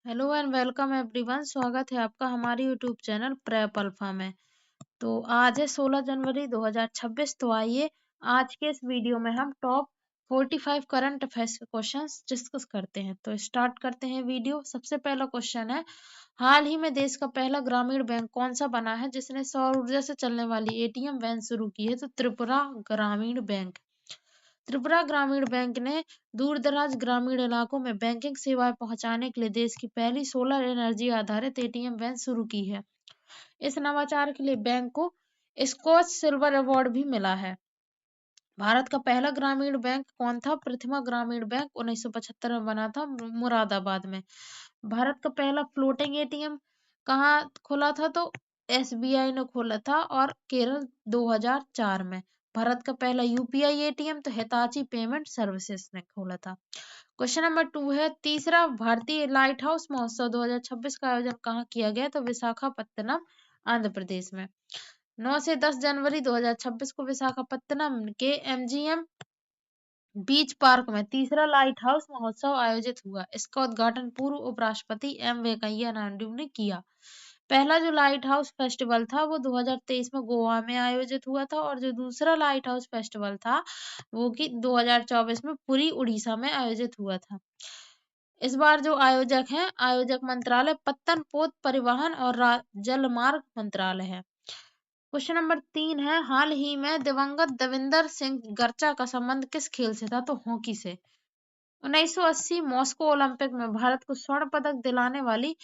Hello and welcome everyone. स्वागत है आपका हमारे यूट्यूब चैनल प्रेप अल्फा में। तो आज है 16 जनवरी 2026। तो आइए आज के इस वीडियो में हम टॉप 45 करंट अफेयर्स के क्वेश्चंस डिस्कस करते हैं। तो स्टार्ट करते हैं वीडियो। सबसे पहला क्वेश्चन है, हाल ही में देश का पहला ग्रामीण बैंक कौन सा बना है जिसने सौर ऊर्जा से चलने वाली एटीएम वैन शुरू की है? तो त्रिपुरा ग्रामीण बैंक। त्रिपुरा ग्रामीण बैंक ने दूर-दराज ग्रामीण इलाकों में बैंकिंग सेवाएं पहुंचाने के लिए देश की पहली सोलर एनर्जी आधारित एटीएम वैन शुरू की है। इस नवाचार के लिए बैंक को स्कॉच सिल्वर अवार्ड भी मिला है। भारत का पहला ग्रामीण बैंक कौन था? प्रथमा ग्रामीण बैंक 1975 में बना था मुरादाबाद में। भारत का पहला फ्लोटिंग एटीएम कहाँ खुला था? तो एसबीआई ने खोला था और केरल 2004 में। भारत का पहला यूपीआई एटीएम तो हिताची पेमेंट सर्विसेज ने खोला था। क्वेश्चन नंबर 2 है, तीसरा भारतीय लाइट हाउस महोत्सव 2026 का आयोजन कहाँ किया गया? तो विशाखापत्तनम आंध्र प्रदेश में। 9 से 10 जनवरी 2026 को विशाखापत्तनम के एमजीएम बीच पार्क में तीसरा लाइट हाउस महोत्सव आयोजित हुआ। इसका उद्घाटन पूर्व उपराष्ट्रपति एम वेंकैया नायडू ने किया। पहला जो लाइट हाउस फेस्टिवल था वो 2023 में गोवा में आयोजित हुआ था, और जो दूसरा लाइट हाउस फेस्टिवल था वो कि 2024 में पुरी उड़ीसा में आयोजित हुआ था। इस बार जो आयोजक हैं, आयोजक मंत्रालय पत्तन पोत परिवहन और जलमार्ग मंत्रालय है। क्वेश्चन नंबर 3 है, हाल ही में दिवंगत देविंदर सिंह गर्चा का संबंध किस खेल से था? तो हॉकी से। 1980 मॉस्को ओलंपिक में भारत को स्वर्ण पदक दिलाने वाली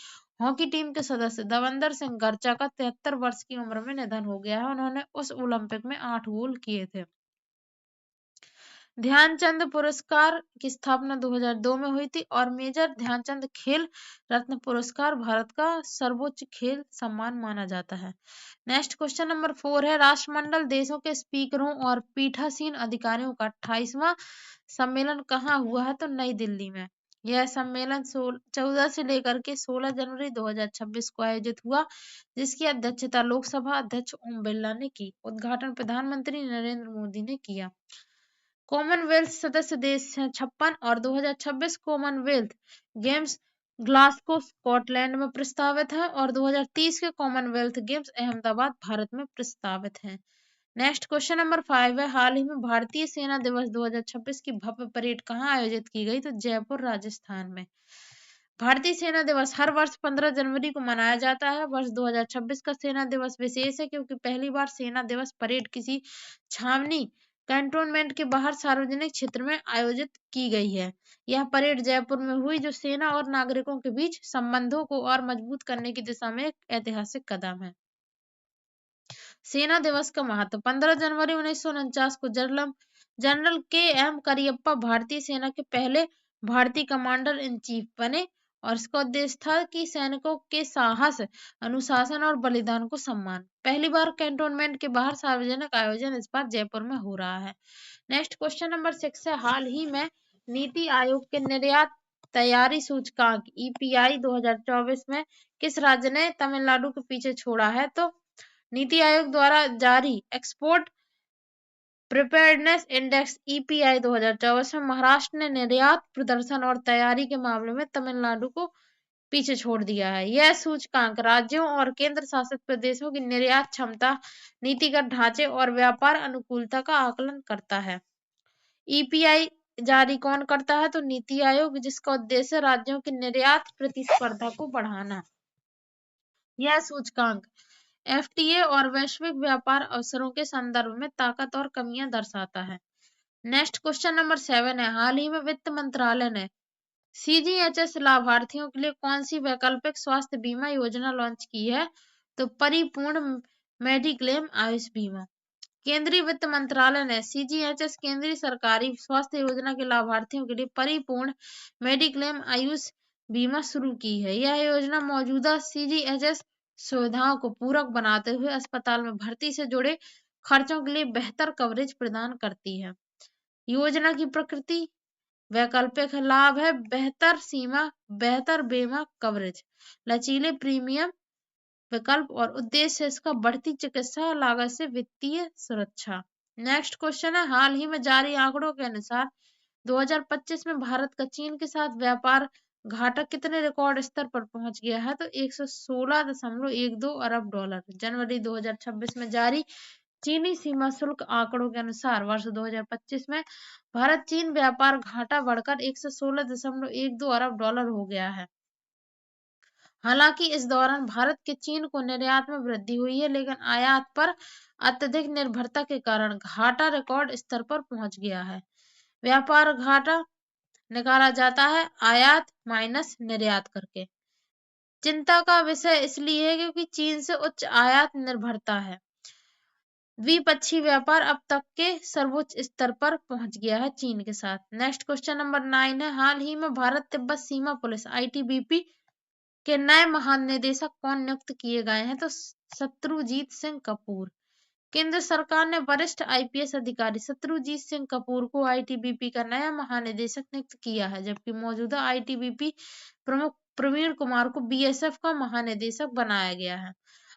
हॉकी टीम के सदस्य देविंदर सिंह गर्चा का 73 वर्ष की उम्र में निधन हो गया है। उन्होंने उस ओलंपिक में 8 गोल किए थे। ध्यानचंद पुरस्कार की स्थापना 2002 में हुई थी, और मेजर ध्यानचंद खेल रत्न पुरस्कार भारत का सर्वोच्च खेल सम्मान माना जाता है। नेक्स्ट क्वेश्चन नंबर 4 है, राष्ट्रमंडल देशों के स्पीकरों और पीठासीन अधिकारियों का 28वां सम्मेलन कहाँ हुआ है? तो नई दिल्ली में। यह सम्मेलन 14 से लेकर के 16 जनवरी 2026 को आयोजित हुआ, जिसकी अध्यक्षता लोकसभा अध्यक्ष ओम बिरला ने की। उद्घाटन प्रधानमंत्री नरेंद्र मोदी ने किया। कॉमनवेल्थ सदस्य देश हैं 56, और 2026 कॉमनवेल्थ गेम्स ग्लासगो स्कॉटलैंड में प्रस्तावित है, और 2030 के कॉमनवेल्थ गेम्स अहमदाबाद भारत में प्रस्तावित हैं। नेक्स्ट क्वेश्चन नंबर 5 है, हाल ही में भारतीय सेना दिवस 2026 की भव्य परेड कहाँ आयोजित की गई? तो जयपुर राजस्थान में। भारतीय सेना दिवस हर वर्ष 15 जनवरी को मनाया जाता है। वर्ष 2026 का सेना दिवस विशेष है क्योंकि पहली बार सेना दिवस परेड किसी छावनी कैंटोनमेंट के बाहर सार्वजनिक क्षेत्र में आयोजित की गई है। यह परेड जयपुर में हुई, जो सेना और नागरिकों के बीच संबंधों को और मजबूत करने की दिशा में एक ऐतिहासिक कदम है। सेना दिवस का महत्व। 15 जनवरी 1949 को जनरल के एम करियप्पा भारतीय सेना के पहले भारतीय कमांडर इन चीफ बने, और इसका उद्देश्य था कि सैनिकों के साहस, अनुशासन और बलिदान को सम्मान। पहली बार कैंटोनमेंट के बाहर सार्वजनिक आयोजन इस बार जयपुर में हो रहा है। नेक्स्ट क्वेश्चन नंबर 6 है, हाल ही में नीति आयोग के निर्यात तैयारी सूचकांक ईपीआई 2024 में किस राज्य ने तमिलनाडु के पीछे छोड़ा है? तो नीति आयोग द्वारा जारी एक्सपोर्ट प्रिपेयर्डनेस इंडेक्स ईपीआई 2024 में महाराष्ट्र ने निर्यात प्रदर्शन और तैयारी के मामले में तमिलनाडु को पीछे छोड़ दिया है। यह सूचकांक राज्यों और केंद्र शासित प्रदेशों की निर्यात क्षमता, नीतिगत ढांचे और व्यापार अनुकूलता का आकलन करता है। ईपीआई जारी कौन करता है? तो नीति आयोग, जिसका उद्देश्य राज्यों की निर्यात प्रतिस्पर्धा को बढ़ाना। यह सूचकांक एफटीए और वैश्विक व्यापार अवसरों के संदर्भ में ताकत और कमियां दर्शाता है। नेक्स्ट क्वेश्चन नंबर 7 है, हाल ही में वित्त मंत्रालय ने सीजीएचएस लाभार्थियों के लिए कौन सी वैकल्पिक स्वास्थ्य बीमा योजना लॉन्च की है? तो परिपूर्ण मेडिक्लेम आयुष बीमा। केंद्रीय वित्त मंत्रालय ने सीजीएचएस केंद्रीय सरकारी स्वास्थ्य योजना के लाभार्थियों के लिए परिपूर्ण मेडिक्लेम आयुष बीमा शुरू की है। यह योजना मौजूदा सीजीएचएस सुविधाओं को पूरक बनाते हुए अस्पताल में भर्ती से जुड़े खर्चों के लिए बेहतर कवरेज प्रदान करती है। योजना की प्रकृति वैकल्पिक लाभ है, बेहतर सीमा, बेहतर बीमा कवरेज, लचीले प्रीमियम विकल्प, और उद्देश्य इसका बढ़ती चिकित्सा लागत से वित्तीय सुरक्षा। नेक्स्ट क्वेश्चन है, हाल ही में जारी आंकड़ों के अनुसार 2025 में भारत का चीन के साथ व्यापार घाटा कितने रिकॉर्ड स्तर पर पहुंच गया है? तो 116.12 अरब डॉलर। जनवरी 2026 में जारी चीनी सीमा शुल्क आंकड़ों के अनुसार वर्ष 2025 में भारत चीन व्यापार घाटा बढ़कर 116.12 अरब डॉलर हो गया है। हालांकि इस दौरान भारत के चीन को निर्यात में वृद्धि हुई है, लेकिन आयात पर अत्यधिक निर्भरता के कारण घाटा रिकॉर्ड स्तर पर पहुंच गया है। व्यापार घाटा निकाला जाता है आयात माइनस निर्यात करके। चिंता का विषय इसलिए है क्योंकि चीन से उच्च आयात निर्भरता है। द्विपक्षीय व्यापार अब तक के सर्वोच्च स्तर पर पहुंच गया है चीन के साथ। नेक्स्ट क्वेश्चन नंबर 9 है, हाल ही में भारत तिब्बत सीमा पुलिस आईटीबीपी के नए महानिदेशक कौन नियुक्त किए गए हैं? तो शत्रुजीत सिंह कपूर। केंद्र सरकार ने वरिष्ठ आईपीएस अधिकारी शत्रुजीत सिंह कपूर को आईटीबीपी का नया महानिदेशक नियुक्त किया है, जबकि मौजूदा आईटीबीपी प्रमुख प्रवीण कुमार को बीएसएफ का महानिदेशक बनाया गया है।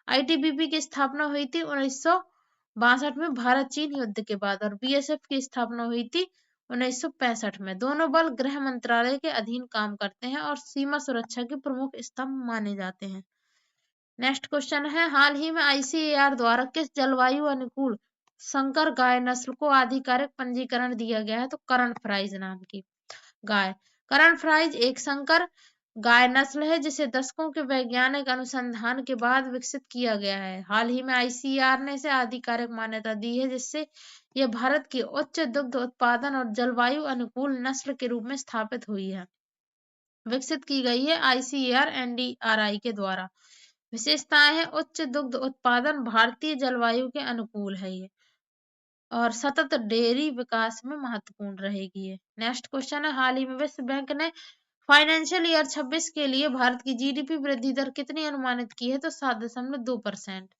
आईटीबीपी की स्थापना हुई थी 1962 में भारत चीन युद्ध के बाद और बीएसएफ की स्थापना हुई थी 1965 में। दोनों बल गृह मंत्रालय के अधीन काम करते हैं और सीमा सुरक्षा के प्रमुख स्तंभ माने जाते हैं। नेक्स्ट क्वेश्चन है, हाल ही में आईसीएआर द्वारा किस जलवायु अनुकूल संकर गाय नस्ल को आधिकारिक पंजीकरण दिया गया है? तो करण फ्राइज नाम की गाय। करण फ्राइज एक संकर गाय नस्ल है जिसे दशकों के वैज्ञानिक अनुसंधान के बाद विकसित किया गया है। हाल ही में आईसीएआर ने इसे आधिकारिक मान्यता दी है, जिससे यह भारत की उच्च दुग्ध उत्पादन और जलवायु अनुकूल नस्ल के रूप में स्थापित हुई है। विकसित की गई है आईसीएआर एनडीआरआई के द्वारा। विशेषताएं हैं उच्च दुग्ध उत्पादन, भारतीय जलवायु के अनुकूल है ये, और सतत डेयरी विकास में महत्वपूर्ण रहेगी ये। नेक्स्ट क्वेश्चन है, हाल ही में विश्व बैंक ने फाइनेंशियल ईयर 26 के लिए भारत की जीडीपी वृद्धि दर कितनी अनुमानित की है? तो 7.2%।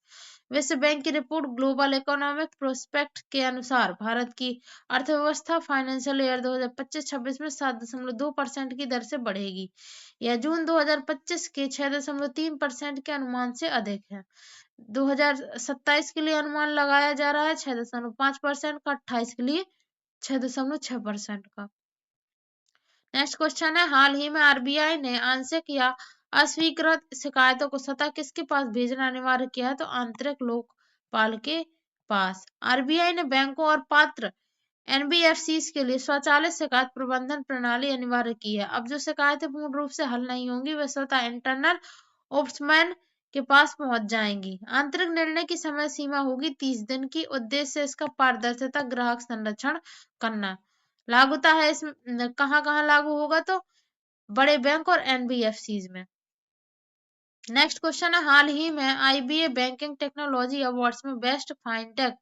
विश्व बैंक की रिपोर्ट ग्लोबल इकोनॉमिक प्रोस्पेक्ट के अनुसार भारत की अर्थव्यवस्था फाइनेंशियल ईयर 2025-26 में 7.2% की दर से बढ़ेगी। यह जून 2025 के 6.3% के अनुमान से अधिक है। 2027 के लिए अनुमान लगाया जा रहा है 6.5% का, 28 के लिए 6.6% का। नेक्स्ट क्वेश्चन है, हाल ही में आरबीआई ने आंशिक या अस्वीकृत शिकायतों को स्वतः किसके पास भेजना अनिवार्य किया है? तो आंतरिक लोकपाल के पास। आरबीआई ने बैंकों और पात्र एनबीएफसीज के लिए स्वचालित शिकायत प्रबंधन प्रणाली अनिवार्य की है। अब जो शिकायतें पूर्ण रूप से हल नहीं होंगी वे स्वतः इंटरनल ओम्बुड्समैन के पास पहुंच जाएंगी। आंतरिक निर्णय की समय सीमा होगी 30 दिन की। उद्देश्य इसका पारदर्शिता, ग्राहक संरक्षण करना। लागूता है इसमें कहाँ कहाँ लागू होगा? तो बड़े बैंक और एनबीएफसीज में। नेक्स्ट क्वेश्चन है, हाल ही में आईबीए बैंकिंग टेक्नोलॉजी अवार्ड्स में बेस्ट फाइनटेक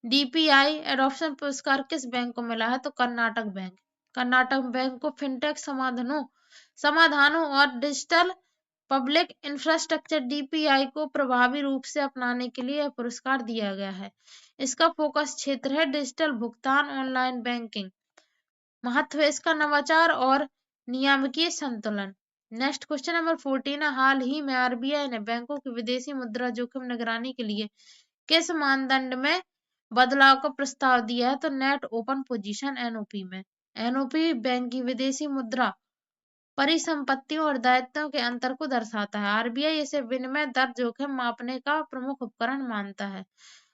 डीपीआई एडॉप्शन पुरस्कार किस बैंक को मिला है? तो कर्नाटक बैंक। कर्नाटक बैंक को फिनटेक समाधानों और डिजिटल पब्लिक इंफ्रास्ट्रक्चर डीपीआई को प्रभावी रूप से अपनाने के लिए यह पुरस्कार दिया गया है। इसका फोकस क्षेत्र है डिजिटल भुगतान, ऑनलाइन बैंकिंग। महत्व इसका नवाचार और नियामकीय संतुलन। नेक्स्ट क्वेश्चन नंबर 14 है, हाल ही में आरबीआई ने बैंकों की विदेशी मुद्रा जोखिम निगरानी के लिए किस मानदंड में बदलाव का प्रस्ताव दिया है? तो नेट ओपन पोजीशन एनओपी में। एनओपी बैंक की विदेशी मुद्रा परिसंपत्तियों और दायित्वों के अंतर को दर्शाता है। आरबीआई इसे विनिमय दर जोखिम मापने का प्रमुख उपकरण मानता है।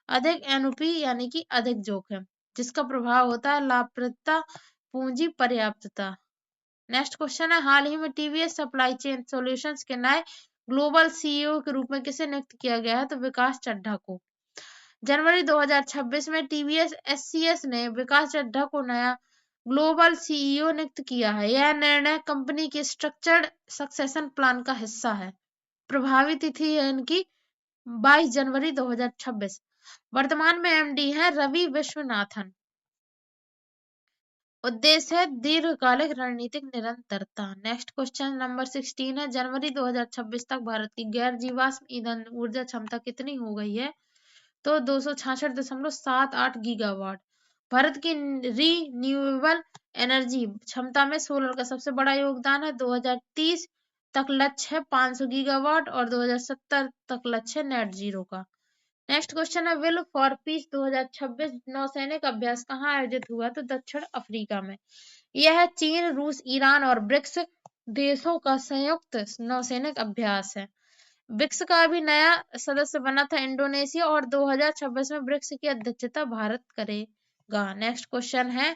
अधिक एनओपी यानी कि अधिक जोखिम, जिसका प्रभाव होता है लाभप्रदता, पूंजी पर्याप्तता। नेक्स्ट क्वेश्चन है, हाल ही में टीवीएस सप्लाई चेन सॉल्यूशंस के नए ग्लोबल सीईओ के रूप में किसे नियुक्त किया गया है? तो विकास चड्ढा को। जनवरी 2026 में टीवीएस एससीएस ने विकास चड्ढा को नया ग्लोबल सीईओ नियुक्त किया है। यह निर्णय कंपनी के स्ट्रक्चर्ड सक्सेशन प्लान का हिस्सा है। प्रभावी तिथि है इनकी 22 जनवरी 2026। वर्तमान में एमडी है रवि विश्वनाथन। उद्देश्य है दीर्घकालिक रणनीतिक निरंतरता। नेक्स्ट क्वेश्चन नंबर 16 है, जनवरी 2026 तक भारत की गैर जीवाश्म ईंधन ऊर्जा क्षमता कितनी हो गई है? तो 266.78 गीगावाट। भारत की रीन्यूएबल एनर्जी क्षमता में सोलर का सबसे बड़ा योगदान है। 2030 तक लक्ष्य है 500 गीगावाट और 2070 तक लक्ष्य है नेट जीरो का। नेक्स्ट क्वेश्चन है, विल फॉर पीस 2026 नौसैनिक अभ्यास कहाँ आयोजित हुआ? तो दक्षिण अफ्रीका में। यह चीन, रूस, ईरान और ब्रिक्स देशों का संयुक्त नौसैनिक अभ्यास है। ब्रिक्स का भी नया सदस्य बना था इंडोनेशिया और 2026 में ब्रिक्स की अध्यक्षता भारत करेगा। नेक्स्ट क्वेश्चन है,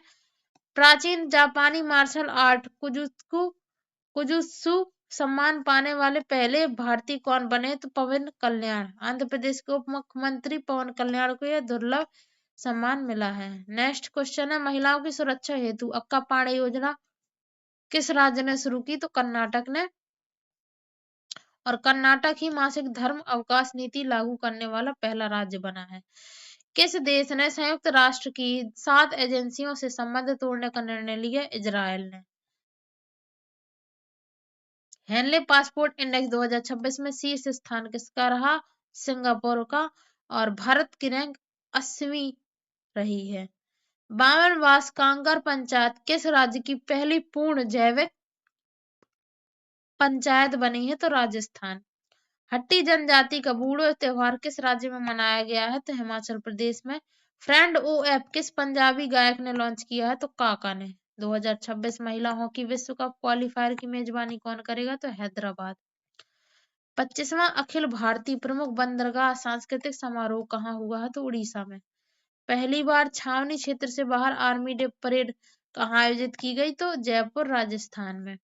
प्राचीन जापानी मार्शल आर्ट कुजुत्सु सम्मान पाने वाले पहले भारतीय कौन बने? तो पवन कल्याण। आंध्र प्रदेश के उप मुख्यमंत्री पवन कल्याण को यह दुर्लभ सम्मान मिला है। नेक्स्ट क्वेश्चन है, महिलाओं की सुरक्षा हेतु अक्का पाड़े योजना किस राज्य ने शुरू की? तो कर्नाटक ने। और कर्नाटक ही मासिक धर्म अवकाश नीति लागू करने वाला पहला राज्य बना है। किस देश ने संयुक्त राष्ट्र की 7 एजेंसियों से संबंध तोड़ने का निर्णय लिया? इजरायल ने। हेनले पासपोर्ट इंडेक्स 2026 में शीर्ष स्थान किसका रहा? सिंगापुर का। और भारत की रैंक 80वीं रही है। बामनवास कांगर पंचायत किस राज्य की पहली पूर्ण जैविक पंचायत बनी है? तो राजस्थान। हट्टी जनजाति का बूढ़ो त्योहार किस राज्य में मनाया गया है? तो हिमाचल प्रदेश में। फ्रेंड ओ ऐप किस पंजाबी गायक ने लॉन्च किया है? तो काका ने। 2026 महिला हॉकी विश्व कप क्वालिफायर की मेजबानी कौन करेगा? तो हैदराबाद। 25वां अखिल भारतीय प्रमुख बंदरगाह सांस्कृतिक समारोह कहाँ हुआ है? तो उड़ीसा में। पहली बार छावनी क्षेत्र से बाहर आर्मी डे परेड कहाँ आयोजित की गई? तो जयपुर राजस्थान में।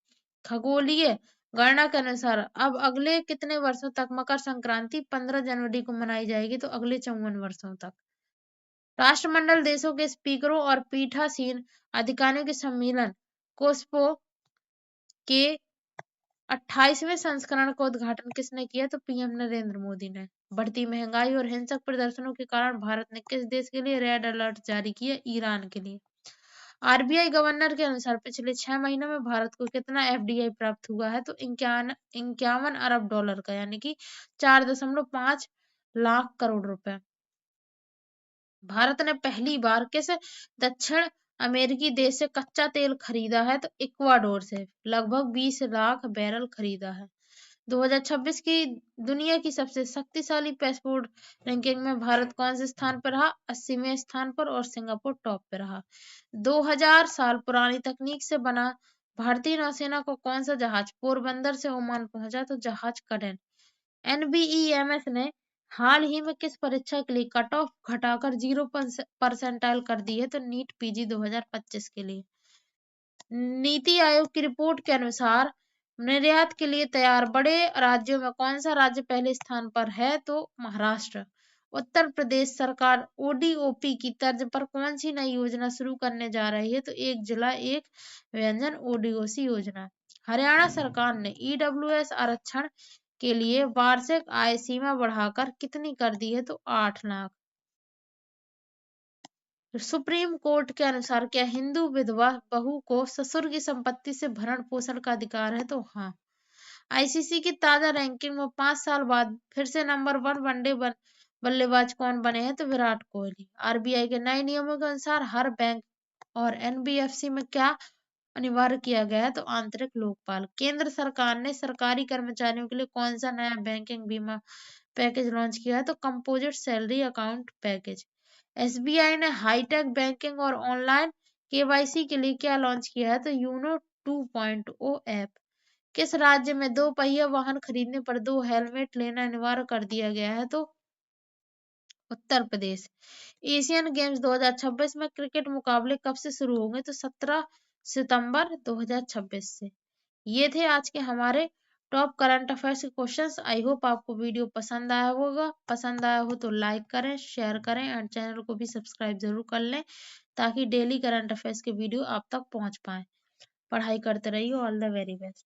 खगोलीय गणना के अनुसार अब अगले कितने वर्षों तक मकर संक्रांति 15 जनवरी को मनाई जाएगी? तो अगले 54 वर्षों तक। राष्ट्रमंडल देशों के स्पीकरों और पीठासीन अधिकारियों के सम्मेलन कोस्पो के 28वें संस्करण का उद्घाटन किसने किया? तो पीएम नरेंद्र मोदी ने। बढ़ती महंगाई और हिंसक प्रदर्शनों के कारण भारत ने किस देश के लिए रेड अलर्ट जारी किया? ईरान के लिए। आरबीआई गवर्नर के अनुसार पिछले 6 महीनों में भारत को कितना एफडीआई प्राप्त हुआ है? तो 51 अरब डॉलर का, यानी कि 4.5 लाख करोड़ रुपए। भारत ने पहली बार किस दक्षिण अमेरिकी देश से कच्चा तेल खरीदा है? तो इक्वाडोर से लगभग 20 लाख बैरल खरीदा है। 2026 की दुनिया की सबसे शक्तिशाली पासपोर्ट रैंकिंग में भारत कौन से स्थान पर रहा? 80वें स्थान पर। और सिंगापुर टॉप पे रहा। 2000 साल पुरानी तकनीक से बना भारतीय नौसेना को कौन सा जहाज पोरबंदर से ओमान पहुंचा? तो जहाज करेन। एनबीईएमएस ने हाल ही में किस परीक्षा के लिए कट ऑफ घटाकर 0% कर दी है? तो नीट पीजी 2025 के लिए। नीति आयोग की रिपोर्ट के अनुसार निर्यात के लिए तैयार बड़े राज्यों में कौन सा राज्य पहले स्थान पर है? तो महाराष्ट्र। उत्तर प्रदेश सरकार ओडीओपी की तर्ज पर कौन सी नई योजना शुरू करने जा रही है? तो एक जिला एक व्यंजन ओडीओसी योजना। हरियाणा सरकार ने ईडब्ल्यूएस आरक्षण के लिए वार्षिक आय सीमा बढ़ाकर कितनी कर दी है? तो 8 लाख। सुप्रीम कोर्ट के अनुसार क्या हिंदू विधवा बहू को ससुर की संपत्ति से भरण पोषण का अधिकार है? तो हाँ। आईसीसी की ताजा रैंकिंग में 5 साल बाद फिर से नंबर 1 वनडे बल्लेबाज कौन बने हैं? तो विराट कोहली। आरबीआई के नए नियमों के अनुसार हर बैंक और एनबीएफसी में क्या अनिवार्य किया गया है? तो आंतरिक लोकपाल। केंद्र सरकार ने सरकारी कर्मचारियों के लिए कौन सा नया बैंकिंग बीमा पैकेज लॉन्च किया है? तो composite salary account package. SBI ने हाईटेक बैंकिंग और ऑनलाइन केवाईसी के लिए क्या लॉन्च किया है? तो यूनो 2.0 ऐप। किस राज्य में 2 पहिया वाहन खरीदने पर 2 हेलमेट लेना अनिवार्य कर दिया गया है? तो उत्तर प्रदेश। एशियन गेम्स 2026 में क्रिकेट मुकाबले कब से शुरू होंगे? तो 17 सितंबर 2026 से। ये थे आज के हमारे टॉप करंट अफेयर्स के क्वेश्चंस। आई होप आपको वीडियो पसंद आया होगा। पसंद आया हो तो लाइक करें, शेयर करें एंड चैनल को भी सब्सक्राइब जरूर कर लें ताकि डेली करंट अफेयर्स के वीडियो आप तक पहुंच पाए। पढ़ाई करते रहिए। All the very best.